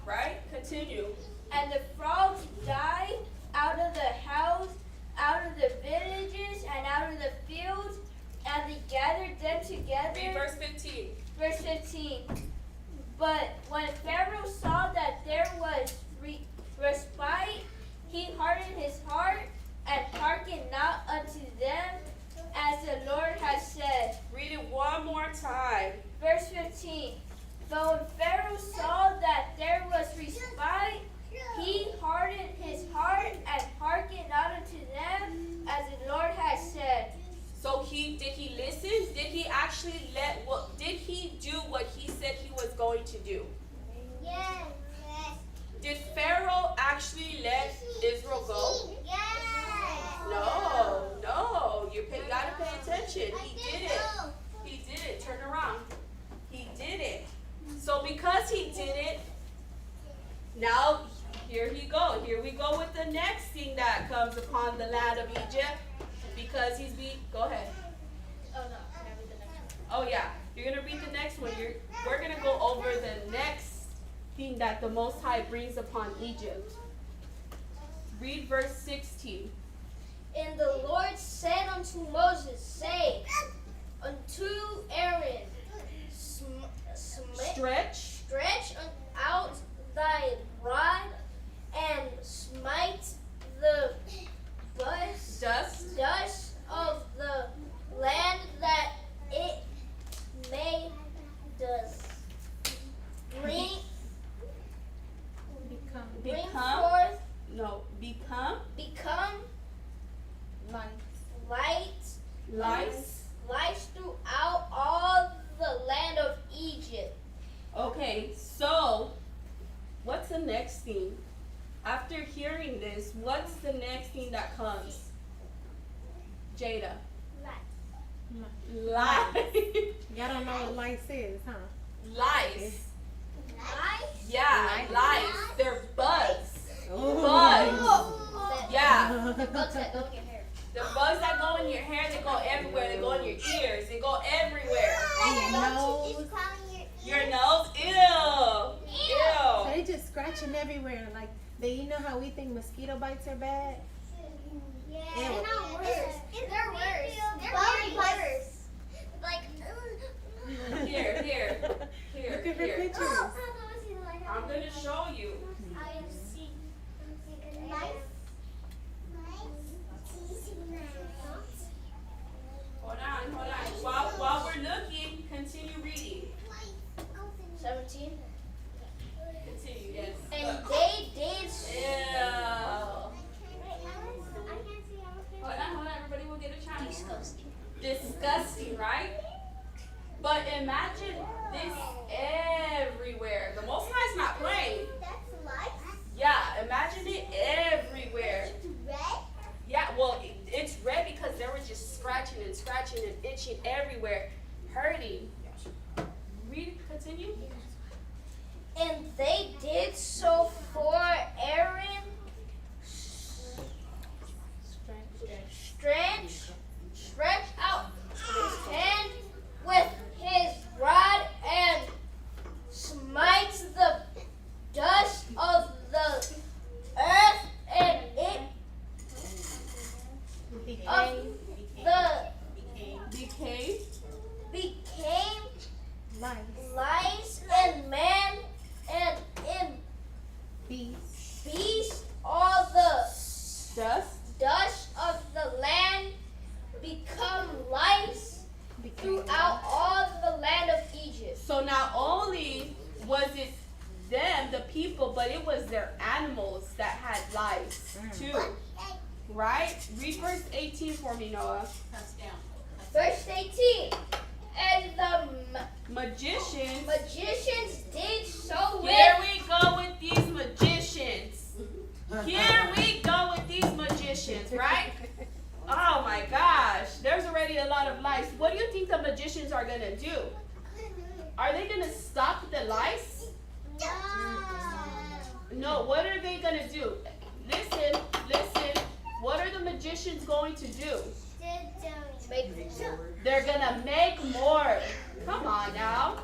Speaker 1: right? Continue.
Speaker 3: And the frogs died out of the house, out of the villages, and out of the fields, and they gathered them together.
Speaker 1: Read verse 15.
Speaker 3: Verse 15. But when Pharaoh saw that there was respite, he hardened his heart and hearkened not unto them, as the Lord has said.
Speaker 1: Read it one more time.
Speaker 3: Verse 15. But when Pharaoh saw that there was respite, he hardened his heart and hearkened not unto them, as the Lord has said.
Speaker 1: So did he listen? Did he actually did he do what he said he was going to do?
Speaker 2: Yes.
Speaker 1: Did Pharaoh actually let Israel go?
Speaker 2: Yes.
Speaker 1: No. You gotta pay attention. He did it. He did it. Turn around. He did it. So because he did it, now here we go with the next thing that comes upon the land of Egypt. Because go ahead.
Speaker 3: Oh no, can I read the next one?
Speaker 1: Oh yeah, you're gonna read the next one. We're gonna go over the next thing that the Most High brings upon Egypt. Read verse 16.
Speaker 3: And the Lord said unto Moses, say unto Aaron,
Speaker 1: Stretch.
Speaker 3: stretch out thy rod and smite the dust of the land that it may does bring
Speaker 7: Become
Speaker 3: forth
Speaker 1: become
Speaker 3: lights throughout all the land of Egypt.
Speaker 1: Okay, so what's the next thing? After hearing this, what's the next thing that comes? Jada. Lice.
Speaker 7: Y'all don't know what lice is, huh?
Speaker 1: Lice.
Speaker 3: Lights?
Speaker 1: Yeah, lice. They're bugs.
Speaker 7: Ooh.
Speaker 1: Bugs. Yeah.
Speaker 3: The bugs that go in your hair.
Speaker 1: The bugs that go in your hair, they go everywhere. They go in your ears. They go everywhere. Your nose? Ew.
Speaker 7: So
Speaker 1: Ew.
Speaker 7: they just scratching everywhere. Like, you know how we think mosquito bites are bad?
Speaker 2: Yeah,
Speaker 7: Ew.
Speaker 2: they're not worse. They're worse. They're
Speaker 3: Bug
Speaker 2: worse. Like,
Speaker 1: Here, here. Here,
Speaker 7: Look at her
Speaker 1: here.
Speaker 7: pictures.
Speaker 1: I'm going to show you. Hold on. While we're looking, continue reading.
Speaker 3: 17.
Speaker 1: Continue, yes.
Speaker 3: And they did
Speaker 1: Ew. Hold on, everybody will get a chance. Disgusting, right? But imagine this everywhere. The Most High's not playing. Yeah, imagine it everywhere. Yeah, well, it's red because they were just scratching and itching everywhere, hurting. Read, continue.
Speaker 3: And they did so for Aaron. Stretch out his hand with his rod and smite the dust of the earth, and it of the became lice and man and in beast. All the dust of the land become lice throughout all the land of Egypt.
Speaker 1: So not only was it them, the people, but it was their animals that had lice too. Right? Read verse 18 for me, Noah.
Speaker 3: Verse 18. And the
Speaker 1: Magicians
Speaker 3: did so with.
Speaker 1: Here we go with these magicians. Here we go with these magicians, right? Oh my gosh. There's already a lot of lice. What do you think the magicians are going to do? Are they going to stop the lice? No, what are they going to do? Listen. What are the magicians going to do? They're going to make more. Come on now.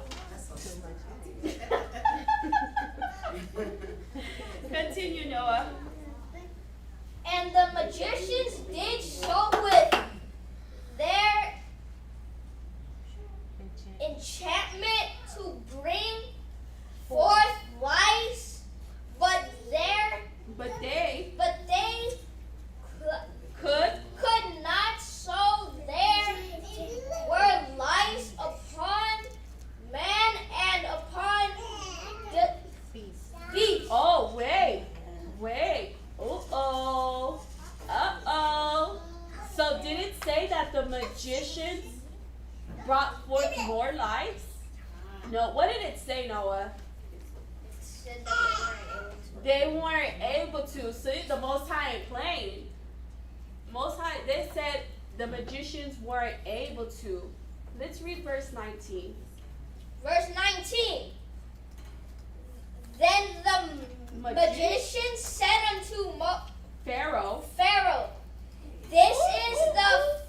Speaker 1: Continue, Noah.
Speaker 3: And the magicians did so with their enchantment to bring forth lice, but they could not. So there were lice upon man and upon the beast.
Speaker 1: Oh, wait. Uh-oh. So did it say that the magicians brought forth more lice? No, what did it say, Noah? They weren't able to. So the Most High ain't playing. Most High, they said the magicians weren't able to. Let's read verse 19.
Speaker 3: Verse 19. Then the magician said unto
Speaker 1: Pharaoh,
Speaker 3: this is the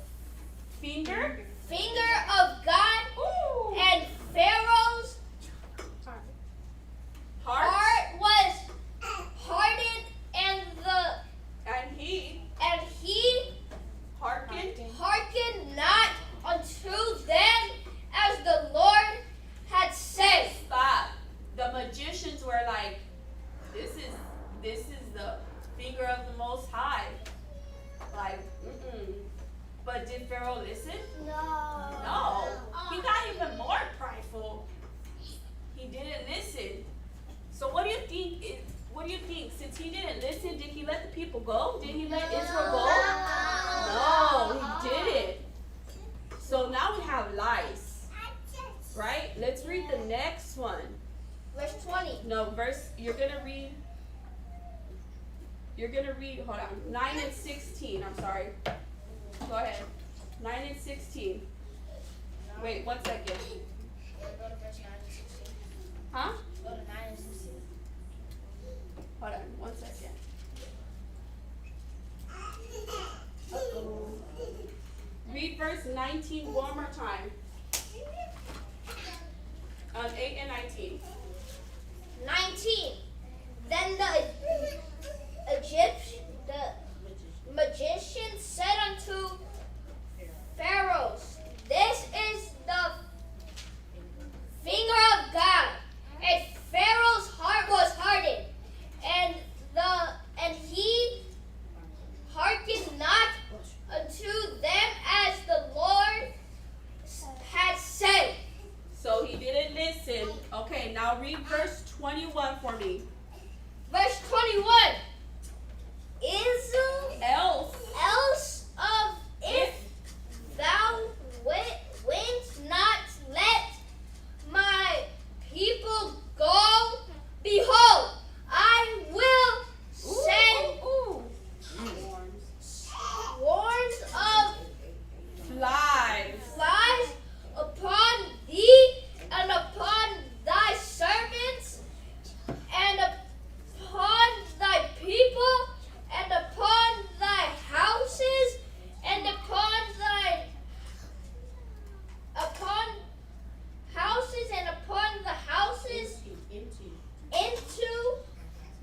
Speaker 1: finger
Speaker 3: of God.
Speaker 1: Ooh.
Speaker 3: And Pharaoh's heart was hardened, and he hearkened not unto them as the Lord had said.
Speaker 1: Stop. The Most High. Like, But did Pharaoh listen? No. He got even more prideful. He didn't listen. So what do you think? What do you think? Since he didn't listen, did he let the people go? Did he let Israel go? No, he didn't. So now we have lies, right? Let's read the next one.
Speaker 3: Verse 20.
Speaker 1: No, you're gonna read, hold on, 9 and 16, I'm sorry. Go ahead. 9 and 16. Wait, 1 second.
Speaker 3: Go to verse 9 and 16.
Speaker 1: Huh?
Speaker 3: Go to 9 and 16.
Speaker 1: Hold on, 1 second. Uh-oh. Read verse 19 one more time. 8 and 19.
Speaker 3: 19. Then the magician said unto Pharaoh, this is the finger of God. And Pharaoh's heart was hardened, and he hearkened not unto them as the Lord had said.
Speaker 1: So he didn't listen. Okay, now read verse 21 for me.
Speaker 3: Verse 21. Else of if thou wilt not let my people go, behold, I will send swarms of flies upon thee and upon thy servants and upon thy people and upon thy houses and upon the houses into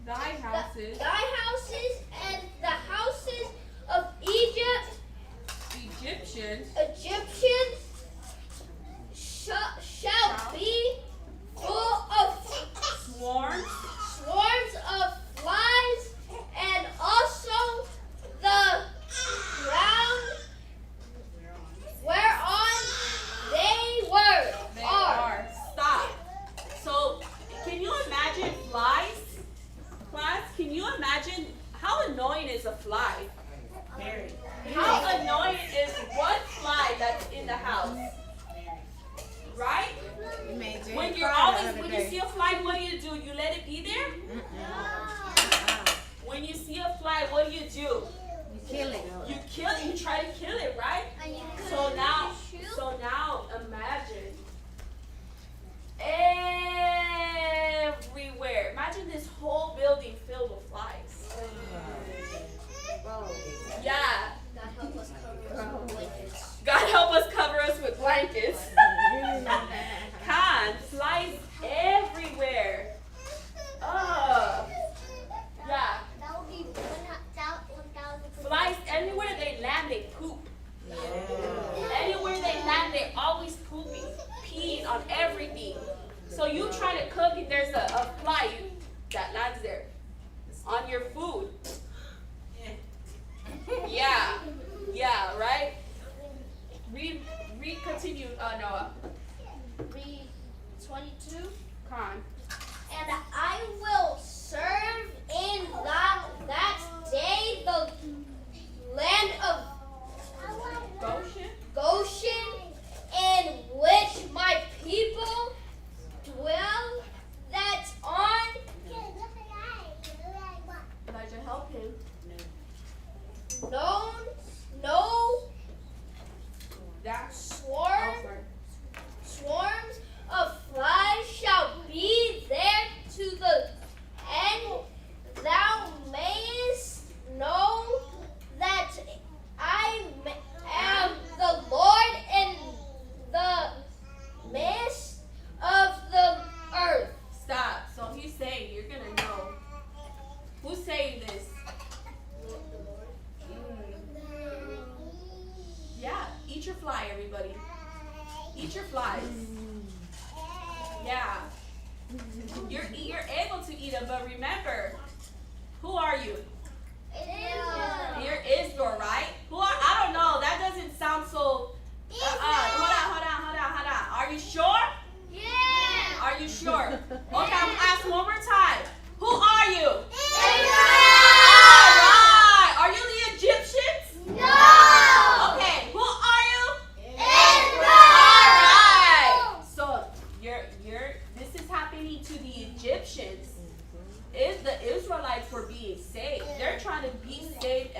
Speaker 1: Thy houses,
Speaker 3: thy houses and the houses of
Speaker 1: Egyptians,
Speaker 3: shall be full of
Speaker 1: swarms,
Speaker 3: of flies, and also the ground whereon they are.
Speaker 1: Stop. So, can you imagine flies? Class, can you imagine how annoying is a fly?
Speaker 4: Very.
Speaker 1: How annoying is one fly that's in the house? Right?
Speaker 7: You made Jay
Speaker 1: When
Speaker 7: cry the
Speaker 1: when
Speaker 7: other
Speaker 1: you see
Speaker 7: day.
Speaker 1: a fly, what do? You let it be there? When you see a fly, what do?
Speaker 7: You kill it.
Speaker 1: You kill it, you try to kill it, right? So now imagine everywhere. Imagine this whole building filled with flies. Yeah.
Speaker 3: God help us cover us with blankets.
Speaker 1: God help us cover us with blankets. Flies everywhere. Yeah.
Speaker 2: That would be 1,000%.
Speaker 1: Flies anywhere they land, they poop. Anywhere they land, they're always pooping, peeing on everything. So you try to cook and there's a fly that lands there on your food. Yeah, right? Read, continue, Noah.
Speaker 3: Read 22.
Speaker 1: Con.
Speaker 3: And I will serve in that day the land of Goshen, in which my people dwell, that on
Speaker 1: Elijah, help him.
Speaker 3: no
Speaker 1: That
Speaker 3: swarms of flies shall be there to the end. Thou mayest know that I am the Lord in the midst of the earth.
Speaker 1: Stop. So he's saying you're gonna know. Who's saying this? Yeah. Eat your fly, everybody. Eat your flies. Yeah. You're able to eat them, but remember, who are you?
Speaker 3: It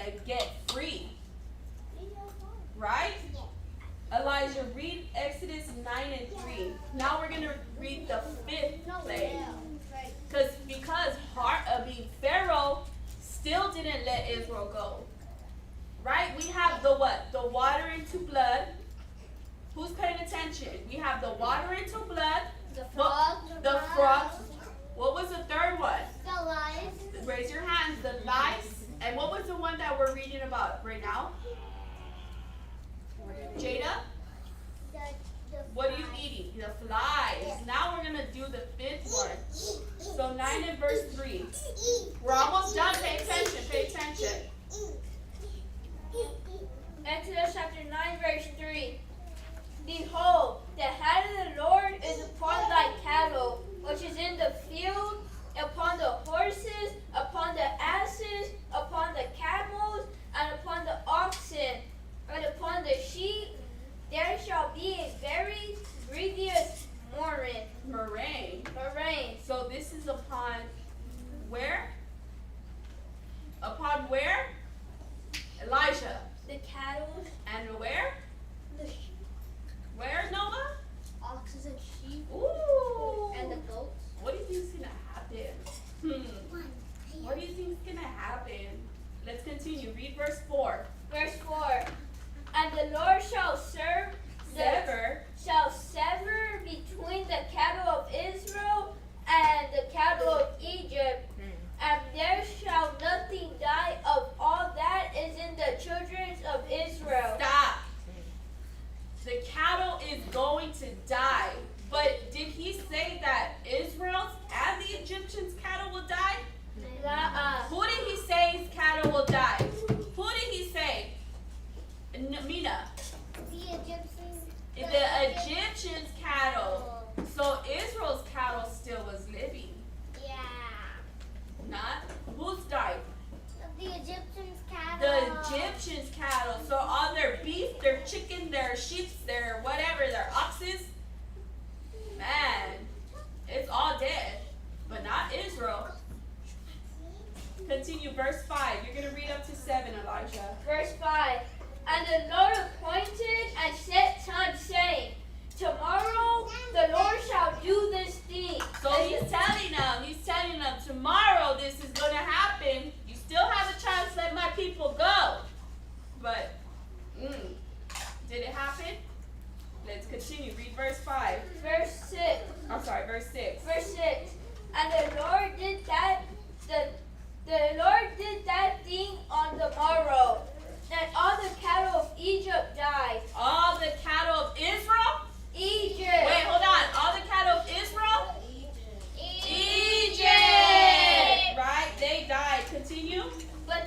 Speaker 1: and get free. Right? Elijah, read Exodus 9:3. Now we're gonna read the 5th plague. Because Pharaoh still didn't let Israel go. Right? We have the what? The water into blood. Who's paying attention? We have the water into blood.
Speaker 2: The frog.
Speaker 1: The frog. What was the third one?
Speaker 2: The lice.
Speaker 1: Raise your hands. The lice. And what was the one that we're reading about right now? Jada? What are you eating? The flies. Now we're going to do the 5th one. So 9 and verse 3. We're almost done. Pay attention. Pay attention.
Speaker 3: Exodus chapter 9, verse 3. Behold, the hand of the Lord is upon thy cattle, which is in the field, upon the horses, upon the asses, upon the camels, and upon the oxen, and upon the sheep. There shall be a very grievous murrain.
Speaker 1: So this is upon where? Upon where? Elijah.
Speaker 3: The cattle,
Speaker 1: And where?
Speaker 3: the sheep,
Speaker 1: Where, Noah?
Speaker 3: oxen and sheep,
Speaker 1: Ooh.
Speaker 3: and the goats.
Speaker 1: What do you think is going to happen? What do you think is going to happen? Let's continue. Read verse 4.
Speaker 3: Verse 4. And the Lord shall sever between the cattle of Israel and the cattle of Egypt, and there shall nothing die of all that is in the children of Israel.
Speaker 1: Stop. The cattle is going to die. But did he say that Israel's and the Egyptians' cattle will die? Who did he say his cattle will die? Who did he say? Mina.
Speaker 2: The Egyptians.
Speaker 1: The Egyptians' cattle. So Israel's cattle still was living.
Speaker 2: Yeah.
Speaker 1: Not? Who's died?
Speaker 2: The Egyptians' cattle.
Speaker 1: The Egyptians' cattle. So all their beef, their chicken, their sheep, their whatever, their oxes. Man, it's all dead. But not Israel. Continue, verse 5. You're going to read up to 7, Elijah.
Speaker 3: Verse 5. And the Lord appointed and set time, saying, Tomorrow the Lord shall do this thing.
Speaker 1: So he's telling them, tomorrow this is going to happen. You still have a chance to let my people go. But, did it happen? Let's continue. Read verse 5.
Speaker 3: Verse 6.
Speaker 1: Verse 6.
Speaker 3: Verse 6. And the Lord did that, the Lord did that thing on the morrow, and all the cattle of Egypt died.
Speaker 1: All the cattle of Israel?
Speaker 3: Egypt.
Speaker 1: Wait, hold on. All the cattle of Israel? Egypt! Right? They died. Continue.
Speaker 3: But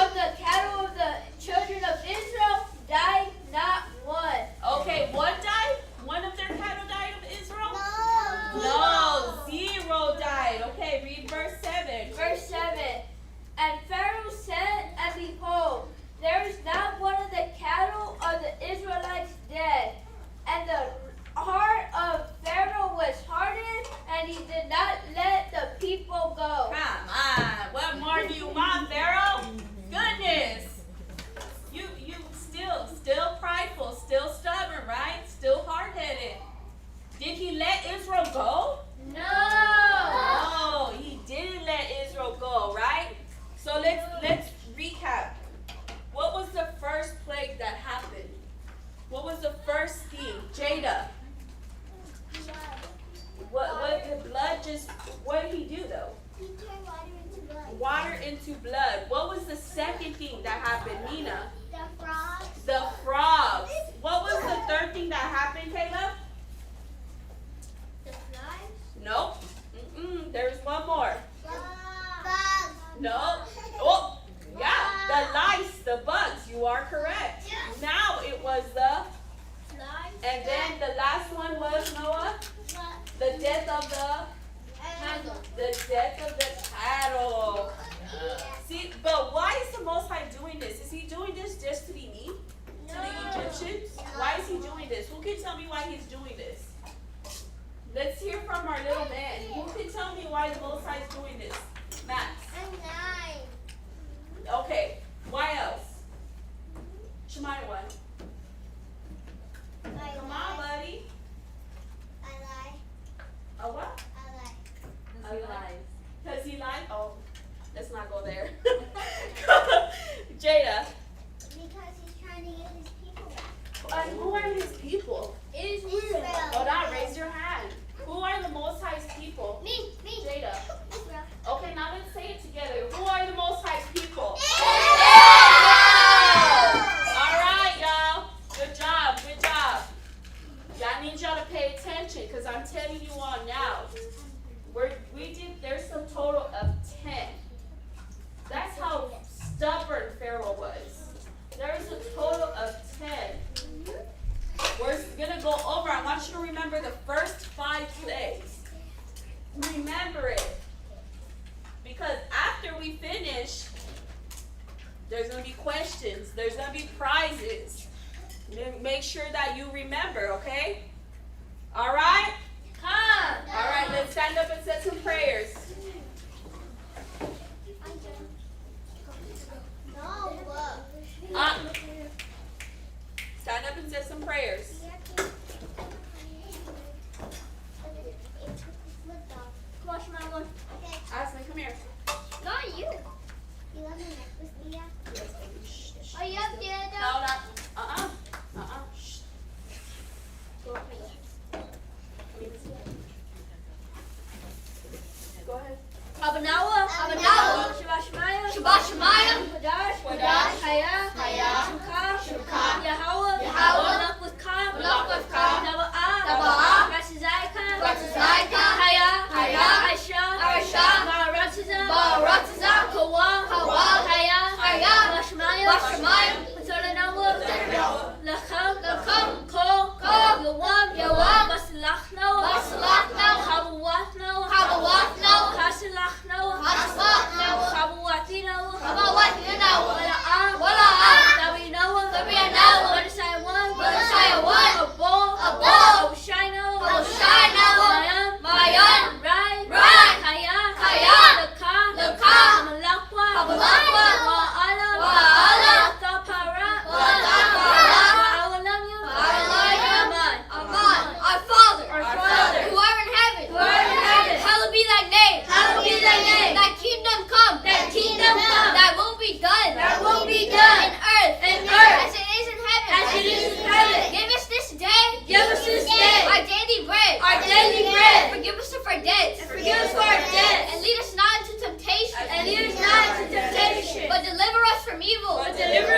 Speaker 3: of the cattle of the children of Israel died not one.
Speaker 1: Okay, one died? One of their cattle died of Israel? No, 0 died. Okay, read verse 7.
Speaker 3: Verse 7. And Pharaoh said, and behold, there is not one of the cattle of the Israelites dead. And the heart of Pharaoh was hardened, and he did not let the people go.
Speaker 1: Come on. What more do you want, Pharaoh? Goodness. You still prideful, still stubborn, right? Still hard-headed. Did he let Israel go?
Speaker 3: No.
Speaker 1: No, he didn't let Israel go, right? So let's recap. What was the first plague that happened? What was the first thing? Jada. What the blood just, what did he do though?
Speaker 2: He turned water into blood.
Speaker 1: Water into blood. What was the second thing that happened, Nina?
Speaker 2: The frogs.
Speaker 1: The frogs. What was the third thing that happened, Caleb?
Speaker 2: The flies.
Speaker 1: Nope. There's one more.
Speaker 2: Bugs.
Speaker 1: No. Oh, yeah. The lice, the bugs. You are correct. Now it was the,
Speaker 2: Flies.
Speaker 1: and then the last one was, Noah, the death of the death of the cattle. See, but why is the Most High doing this? Is he doing this just to be mean to the Egyptians? Why is he doing this? Who can tell me why he's doing this? Let's hear from our little man. Who can tell me why the Most High is doing this? Max.
Speaker 2: And 9.
Speaker 1: Okay. Why else? Shemaya, what?
Speaker 2: I
Speaker 1: Come on,
Speaker 2: lie.
Speaker 1: buddy.
Speaker 2: I lie.
Speaker 1: A what?
Speaker 2: I lie.
Speaker 1: He lies. Does he lie? Oh, let's not go there. Jada.
Speaker 2: Because he's trying to get his people back.
Speaker 1: And who are his people?
Speaker 2: Israel.
Speaker 1: Hold on, raise your hand. Who are the Most High's people?
Speaker 2: Me.
Speaker 1: Jada.
Speaker 2: Israel.
Speaker 1: Okay, now let's say it together. Who are the Most High's people? All right, y'all. Good job. Good job. I need y'all to pay attention because I'm telling you all now. There's a total of 10. That's how stubborn Pharaoh was. There's a total of 10. We're going to go over. I want you to remember the first 5 plagues. Remember it. Because after we finish, there's going to be questions. There's going to be prizes. Make sure that you remember, okay? All right?
Speaker 3: Come.
Speaker 1: All right, let's stand up and say some prayers.
Speaker 2: No.
Speaker 1: Stand up and say some prayers.
Speaker 3: Come on, Shemaya.
Speaker 2: Okay.
Speaker 1: Aslan, come here.
Speaker 3: Not you.
Speaker 2: You love my necklace, Leah?
Speaker 3: Are you up there,
Speaker 1: No, not. Shh. Go ahead. Go ahead.
Speaker 3: Abanawa.
Speaker 2: Abanawa.
Speaker 3: Shabbat Shemaya.
Speaker 2: Shabbat Shemaya.
Speaker 3: Kodash.
Speaker 1: Kodash.
Speaker 3: Haya.
Speaker 1: Haya.
Speaker 3: Shemka. Yahweh.
Speaker 2: Yahweh.
Speaker 3: Malach with Ka.
Speaker 2: Malach with Ka.
Speaker 3: Daba'ah.
Speaker 2: Daba'ah.
Speaker 3: Ratzazaika.
Speaker 2: Ratzazaika.
Speaker 3: Haya.
Speaker 2: Haya.
Speaker 3: Aisha.
Speaker 2: Aisha.
Speaker 3: Ba'aratzaza.
Speaker 2: Ba'aratzaza.
Speaker 3: Kawa.
Speaker 2: Kawa.
Speaker 3: Haya.
Speaker 2: Haya.
Speaker 3: Bashmaya.
Speaker 2: Bashmaya.
Speaker 3: Patolanawa. Lacham.
Speaker 2: Lacham.
Speaker 3: Ko.
Speaker 2: Ko.
Speaker 3: Yawam.
Speaker 2: Yawam.
Speaker 3: Baslachno.
Speaker 2: Baslachno.
Speaker 3: Chabawatno.
Speaker 2: Chabawatno.
Speaker 3: Kasilachno.
Speaker 2: Kasilachno.
Speaker 3: Chabawatino.
Speaker 2: Chabawatino.
Speaker 3: Wala'ah.
Speaker 2: Wala'ah.
Speaker 3: Dawinawa.
Speaker 2: Dawinawa.
Speaker 3: Wadasaiwan.
Speaker 2: Wadasaiwan.
Speaker 3: Abo.
Speaker 2: Abo.
Speaker 3: Oshino.
Speaker 2: Oshino.
Speaker 3: Mayam.
Speaker 2: Mayam.
Speaker 3: Rai.
Speaker 2: Rai.
Speaker 3: Kaya.
Speaker 2: Kaya.
Speaker 3: Laka.
Speaker 2: Laka.
Speaker 3: Hamalakwa.
Speaker 2: Hamalakwa.
Speaker 3: Wa'ala.
Speaker 2: Wa'ala.
Speaker 3: Watapara.
Speaker 2: Watapara.
Speaker 3: Wa'alalamya.
Speaker 2: Wa'alalamya.
Speaker 3: Aman.
Speaker 2: Aman. Our Father.
Speaker 3: Our Father.
Speaker 2: Who art in heaven.
Speaker 3: Who art in heaven.
Speaker 2: Hallowed be thy name.
Speaker 3: Hallowed be thy name.
Speaker 2: Thy kingdom come.
Speaker 3: Thy kingdom come.
Speaker 2: Thy will be done.
Speaker 3: Thy will be done.
Speaker 2: In earth.
Speaker 3: In earth.
Speaker 2: As it is in heaven.
Speaker 3: As it is in heaven.
Speaker 2: Give us this day.
Speaker 3: Give us this day.
Speaker 2: Our daily bread.
Speaker 3: Our daily bread.
Speaker 2: Forgive us of our debts.
Speaker 3: And forgive us for our debts.
Speaker 2: And lead us not into temptation.
Speaker 3: And lead us not into temptation.
Speaker 2: But deliver us from evil.
Speaker 3: But deliver